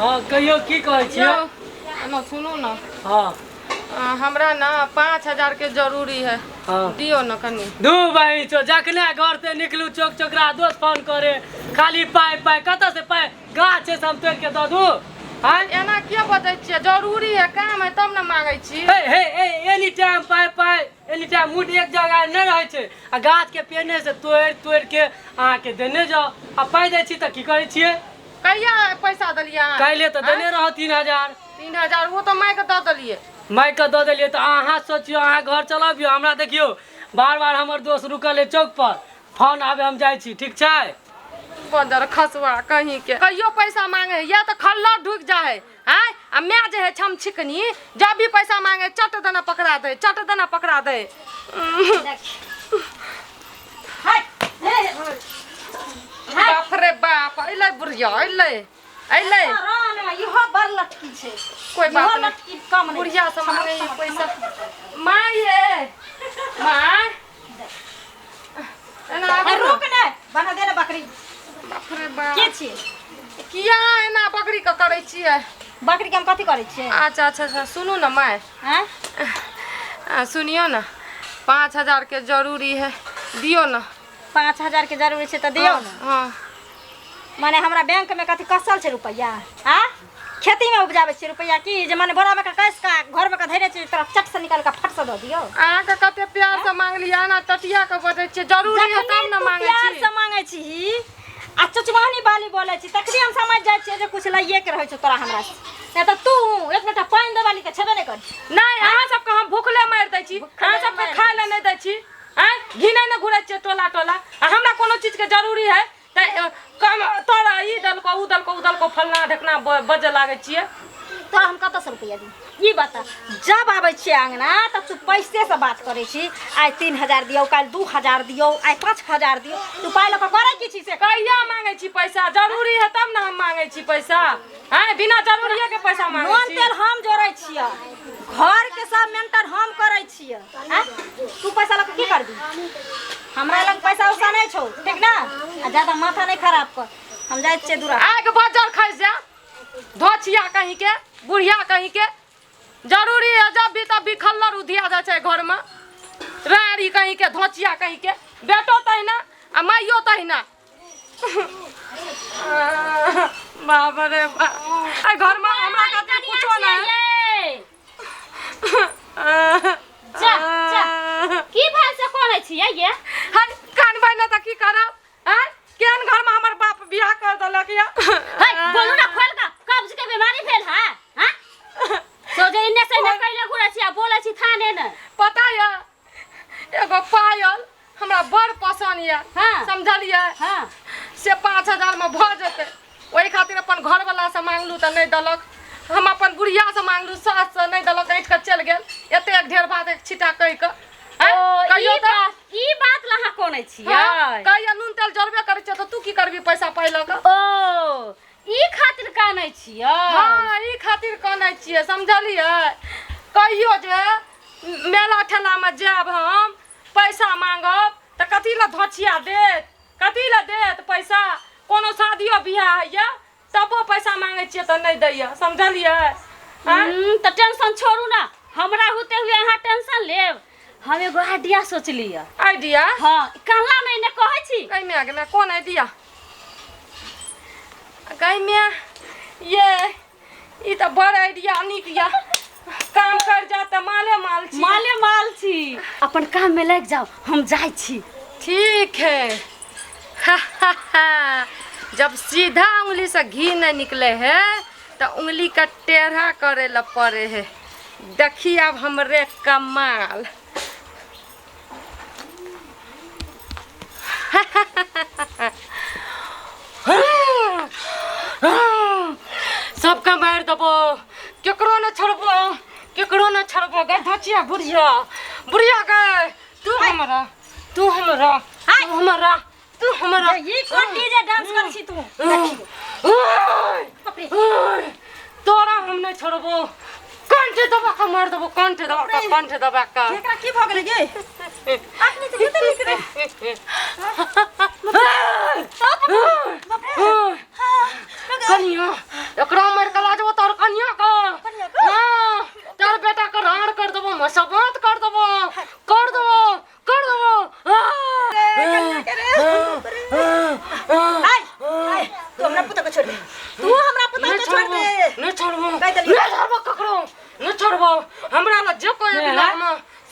हाँ कहियो की कहै छियै ना सुनू ना। हाँ हमरा ना 5000 के जरूरी है। हाँ दियो ना कनी। दू भाई छो जखने घर से निकलू चौक चौकरा दोस्त फोन करे खाली पाई पाई कत से पाई गाछ से हम तोड़ के दऽ दू। हाँ एना क्या बजै छियै? जरूरी है, काम है तब ना मांगै छी। हे एनी टाइम पाई पाई एनी टाइम मूड एक जगह नहीं रहे छे। आ गाछ के पेने से तोड़ तोड़ के अहाँ के देने जाओ आ पाई दै छी त की करै छियै? कहिया पैसा दलिया? काल्हे तो देने रहो 3000। 3000 वो तो माय के दऽ देलिए। माई के दऽ देलिए तो अहाँ सोचियो अहाँ घर चलबियो हमरा देखियो बार बार हमर दोस्त रुकल है चौक पर फोन आवे हम जाय छी ठीक छै। बदर खसुआ कहीं के कहियो पैसा मांगे या तो खल्ला ढुक जा है। हैं आ मैं जे है छम छिकनी जब भी पैसा मांगे चट देना पकड़ा दे चट देना पकड़ा दे। बाप रे बाप अइले बुढ़िया अइले अइले इहो बड़ लटकी छै। कोई बात नहीं लटकी कम नहीं। बुढ़िया से मांगे पैसा माँ ये माँ एना रुक ने बना दे ना बकरी। बाप रे बाप के छी? किया एना बकरी के करै छियै? बकरी के हम कथी करै छियै? अच्छा अच्छा अच्छा सुनू ना माय। हैं सुनियो ना 5000 के जरूरी है दियो ना। 5000 के जरूरी छै त दियौ ना। हाँ माने हमरा बैंक में कथी कसल छै रुपैया? हाँ खेती में उपजाबे छी रुपैया की जे माने बोरा में का कैस का घर में का धैरे छी तरफ चट से निकाल के फट से दऽ दियौ। अहाँ के कते प्यार से मांग लिया ना टटिया के बजै छियै जरूरी है तब ना मांगे प्यार छी। से मांगे छी आ चुचवानी बाली बोले छी तकरी हम समझ जाय छी जे कुछ लइए के रहै छ तोरा हमरा से। नहीं तो तू एक बेटा पानी दे वाली के छबे नहीं कर। नहीं अहाँ सबके हम भूखले मार दै छी अहाँ सबके खाय ले नहीं दै छी। हैं घिने न घुरै छियै टोला टोला आ हमरा कोनो चीज के जरूरी है त कम तोरा ई दलको उ दलको फलना ढकना बजे लागे छियै। तोरा हम कत से रुपैया दी ई बता। जब आबै छियै अंगना तब तू पैसे से बात करे छी। आइ 3000 दियौ काल 2000 दियौ आइ 5000 दियौ तू पाइ लक करे की छी से? कहिया मांगे छी पैसा? जरूरी है तब ना हम मांगे छी पैसा। हैं बिना जरूरिये के पैसा मांगे मोन छी। तेल हम जोड़ै छियै घर के सब मेंटेन हम करै छियै। हैं तू पैसा लक की करबी? हमरा लग पैसा उसा नहीं छौ ठीक ना। आ ज्यादा माथा नहीं खराब कर हम जाय छियै दूरा। आग बाजार खैस जा धोचिया कहीं के बुढ़िया कहीं के जरूरी है जब भी तब भी खल्लर उधिया जाय छै घर में। रारी कहीं के धोचिया कहीं के बेटो तहिना आ माइयो तहिना। बाप रे बाप आई घर में हमरा कते कुछो ना जा जा की भाई से कोन छियै ये? हन कान बना त की करब? हैं केन घर में हमर बाप बियाह कर देलक या? हे बोलू ना खोल का कब्ज के बीमारी भेल है। हैं सोजे इन्ने से न कैले घुरे छी आ बोले छी थाने न। पता या एगो पायल हमरा बड़ पसंद या। हाँ। समझलिए? हां से 5000 में भ जेते ओही खातिर अपन घर वाला से मांगलू त नहीं दलक। हम अपन बुढ़िया से मांगलू सास से नहीं दलक ऐठ के चल गेल एते एक ढेर बात एक छिटा कहि के। कहियो त ई बात लहा कोने छियै? कहिया नून तेल जरबे करे छ त तू की करबी पैसा पाइलक? ओ ई खातिर कानै छियै? हां ई खातिर कानै छियै समझलिए? कहियो जे मेला ठेला में जाब हम पैसा मांगब त कथी ला धोचिया देत कथी ला देत पैसा? कोनो शादियो बियाह हैया तबो पैसा मांगे छियै त नहीं दैया समझलिए? त टेंशन छोड़ू ना हमरा होते हुए यहाँ टेंशन लेब। हम एगो आइडिया सोचली है। आइडिया? हां कहला में ने कहै छी कहीं में आगे में कौन आइडिया? कहीं में ये ई त बड़ आइडिया निक या काम कर जा त माले माल छी। माले माल छी अपन काम में लग जाओ हम जाय छी। ठीक है। जब सीधा उंगली से घी नहीं निकले है तो उंगली का टेढ़ा करे ला पड़े है। देखिए अब हमरे कमाल। सबका मार दबो केकरो न छोड़बो गे धचिया बुढ़िया बुढ़िया गे तू हमरा तू हमरा तू हमरा तू हमरा ये कोन डीजे डांस कर छी तू? तोरा हम नहीं छोड़बो कंठे दबा का मार दबो कंठे दबा का एकरा की भ गेलै गे? अपने तो कते लिख रे कनिया एकरा मार का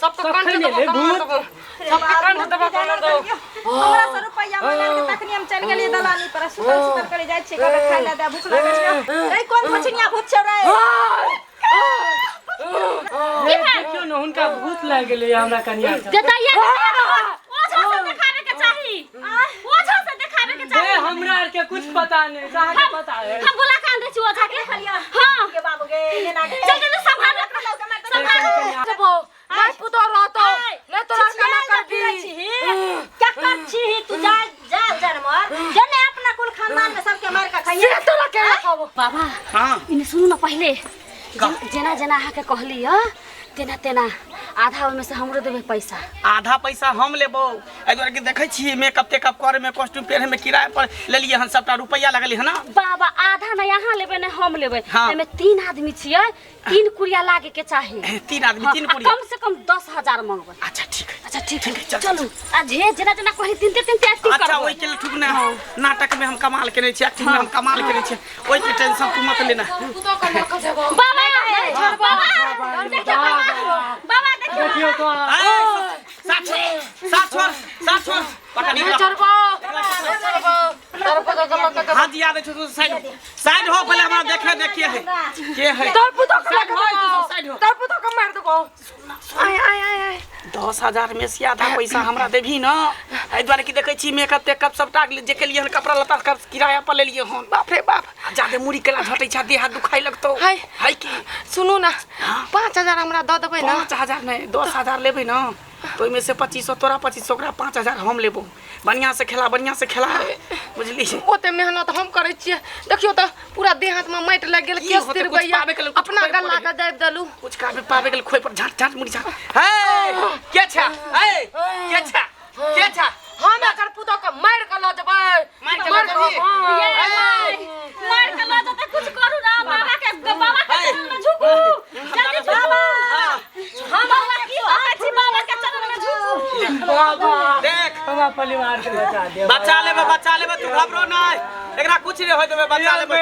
सबको कंठ दबा सबके कंठ दबा कर दो। हमरा से रुपया मांगे के तखनी हम चल गेलिए दलानी पर सुतर करे जाय छी कबे खाइ ला दे भूख लागल छै। ए कोन भछनिया भूत छौ रे? देखियो न हुनका भूत लाग गेलै हमरा कनिया के। जतैया ओझा से देखावे के चाही, ओझा से देखावे के चाही। हमरा आर के कुछ पता नहीं, जहां के पता है हम बोला कान दे छी ओझा के। हां के बाबू गे लेना के चल के संभाल संभाल जबो मैं पुतो रहतो मैं तोरा केना कर दी। क्या कर छी तू? जा जा जनमर जने अपना कुल खानदान में सबके मार के खाइए से तोरा केना खाबो। बाबा हां इने सुनु न पहिले जेना जेना आके कहली ह तेना तेना आधा में से हमरो देबे पैसा। आधा पैसा हम लेबो। ए दुआरे के देखै छी मेकअप टेकअप करे में कॉस्ट्यूम पहने में किराया पर लेलिए हन सबटा रुपया लगली है ना। बाबा आधा न यहाँ लेबे न हम लेबे। हाँ। एमे 3 आदमी छियै, 3 कुरिया लागे के चाही। 3 आदमी 3 पुरिया। कम से कम 10,000 मांगबे। अच्छा ठीक है। अच्छा ठीक है चल, चलू आ जे जेना जेना कहि 3 एक्टिंग अच्छा करबो। ओइ के लिए ठीक ना नाटक में हम कमाल करे छी, एक्टिंग में हम कमाल करे छी। ओइ के टेंशन तू मत लेना। पुतो केना कर देबो। बाबा बाबा देखियो तो साथ छोड़ पता नहीं चरबो चरबो तो हाथ याद है तो साइड हो पहले हमरा देखिए है के है। तोर पुतो के साइड हो तोर पुतो के मार देबो। आय 10,000 में से आधा पैसा हमरा देभी ना। एहि द्वारे की देखै छी मेकअप टेकअप सबटा जे के लिए कपड़ा लत्ता कर किराया पर ले लिए हन। बाप रे बाप ज्यादा मुड़ी केला झटै छा देह हाथ दुखाई लगतो है की। सुनू ना 5,000 हमरा द देबै ना। 5,000 नहीं 10,000 लेबै ना तो ओइमे से 2500 तोरा 2500 ओकरा 5,000 हम लेबो। बढ़िया से खेला बुझली। ओते मेहनत हम करै छियै देखियो त पूरा देह हाथ में माटि लग गेल। केस तिर गइया अपना गला के दाब देलू। कुछ काबे पावे गेल खोइ पर झट मुड़ी झट हे के छा के छा हम एकर पुतो के मार के ल देबै। मार के ल देबै। मार के ला त कुछ करू ना। बाबा के चरण में झुकू जल्दी बाबा। हम बाबा की कहै छी बाबा के चरण में झुकू। बाबा देख हमरा परिवार के बचा दे। बचा लेबे तू घबरो नहीं। एकरा कुछ नहीं होय देबे बचा लेबे।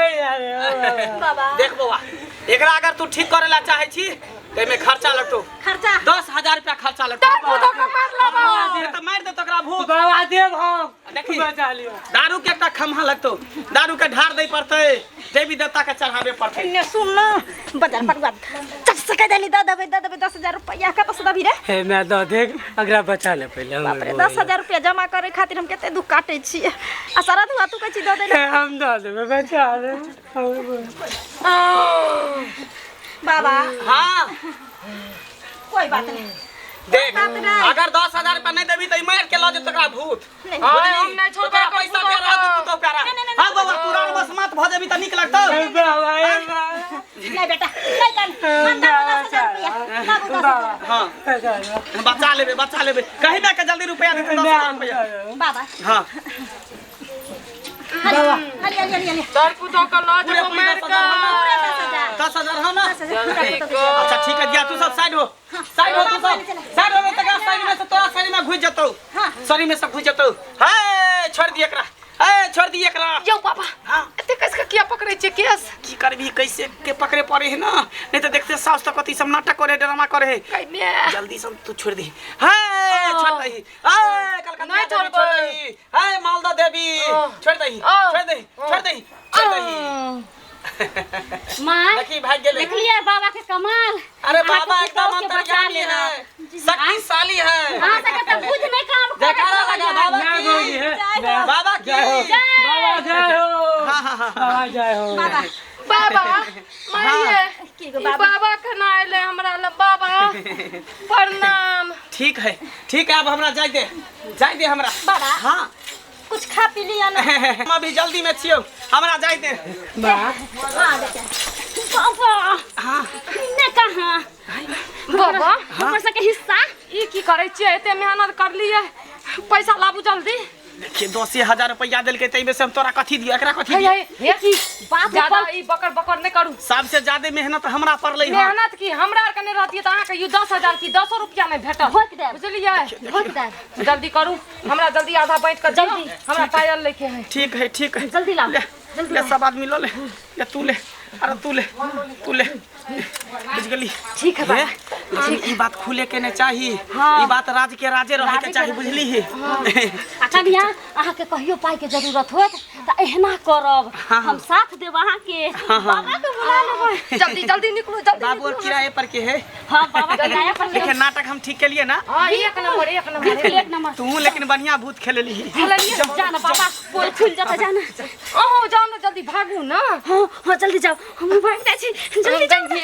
बाबा देख बौआ एकरा अगर तू ठीक करेला चाहे छी ते में खर्चा लगतो। खर्चा 10,000 रुपया खर्चा लगतो। पुतो के मार लेबो। ये तो मार दे तकरा भूत। बाबा देव हम देखी बचा लियो। दारू के एकटा खम्हा लगतो। दारू के ढार दे पड़ते देवी देवता के चढ़ावे पड़ते। ने सुन ना बाजार पर बात चट से कह देली द देबै 10,000 रुपया का पस दबी रे। हे मैं द देख अगरा बचा ले पहले। बाप रे 10,000 रुपया जमा करे खातिर हम केते दुख काटै छी। आ सारा दुआ तू कहै छी द दे हम द देबे बचा ले। बाबा। हां कोई बात नहीं देख अगर 10,000 रुपया नहीं देबी त मार के ल जे तकरा भूत। हम नहीं छोड़ तोरा पैसा दे रहा तू तो करा। हां बाबा तू रान बस मत भ जेबी त निक लगतो। बाबा नहीं बेटा नहीं कर माता 10,000 रुपया बाबू 10,000। हां बचा लेबे कहीं ना के जल्दी रुपया दे 10,000 रुपया। बाबा हां बाबा अली तोर पुतो के ल देबो मार के। 10,000 हो ना। 10,000 अच्छा ठीक है दिया तू सब साइड हो तू सब साइड हो में तक साइड में से तोरा साइड में घुस जतो। सरी में सब घुस जतो। हे छोड़ दिए एकरा छोड़ दिए एकरा। यो बाबा हां एते कैसे किया पकड़ै छै केस। की करबी कैसे के पकड़े पड़े है ना नहीं तो देखते सास तो कति सब नाटक करे ड्रामा करे है। कइने जल्दी से तू छोड़ दे। हे छोड़ दही कलकत्ता नहीं छोड़ दही। हे मालदा देवी छोड़ दही। मां देखी भाग गेले। देखलिए बाबा के कमाल। अरे बाबा आपको एकदम पुतोह के बचा अंतर्यामी लेना। है शक्तिशाली है। हां से तो बुझ नहीं काम करे। जयकारा लगा बाबा मैं की। बोली है बाबा की बाबा जय हो। हां बाबा जय हो। बाबा मारिए बाबा खाना आइले हमरा ल बाबा प्रणाम। ठीक है अब हमरा जाय दे हमरा। बाबा हां कुछ खा पी लिया ना। हम अभी जल्दी में छियो हमरा जाय दे। बा हां बेटा बाबा हां ने कहां बाबा ऊपर से के हिस्सा ई की करै छियै एते मेहनत करलिए पैसा लाबू जल्दी। देखिए 10,000 रुपया देल के तइमे से हम तोरा कथी दियो एकरा कथी दियो। हे की बात ज्यादा ई बकर नहीं करू। सबसे ज्यादा मेहनत हमरा पड़लै है। मेहनत की हमरा आर कने रहतिए त अहाँ के यू 10,000 की 10 रुपया नहीं भेटत। भोट दे बुझलिए भोट दे जल्दी करू हमरा जल्दी आधा बैठ कर जल्दी हमरा पायल लेके है। ठीक है जल्दी ला ले सब आदमी लो ले तू ले अरे तू ले बुझ गली ठीक है बाबा। लेकिन ई बात खुले के नहीं चाहिए। हाँ। ई बात राज के राजे रहे के चाहिए बुझली ही। आ कनिया अहाँ के कहियो पाई के जरूरत होत त एहना करब। हाँ। हम साथ देब अहाँ के। बाबा के बुला लेबै। जल्दी जल्दी निकलो जल्दी बाबू और किराए पर के है। हां बाबा के किराया पर ले। लेकिन नाटक हम ठीक के लिए ना। हां एक नंबर एक नंबर। तू लेकिन बढ़िया भूत खेले ली। जाना बाबा पोल खुल जाता जाना। ओहो जाओ ना जल्दी भागू ना। हां जल्दी जाओ हम भाग जाई छी जल्दी जाओ।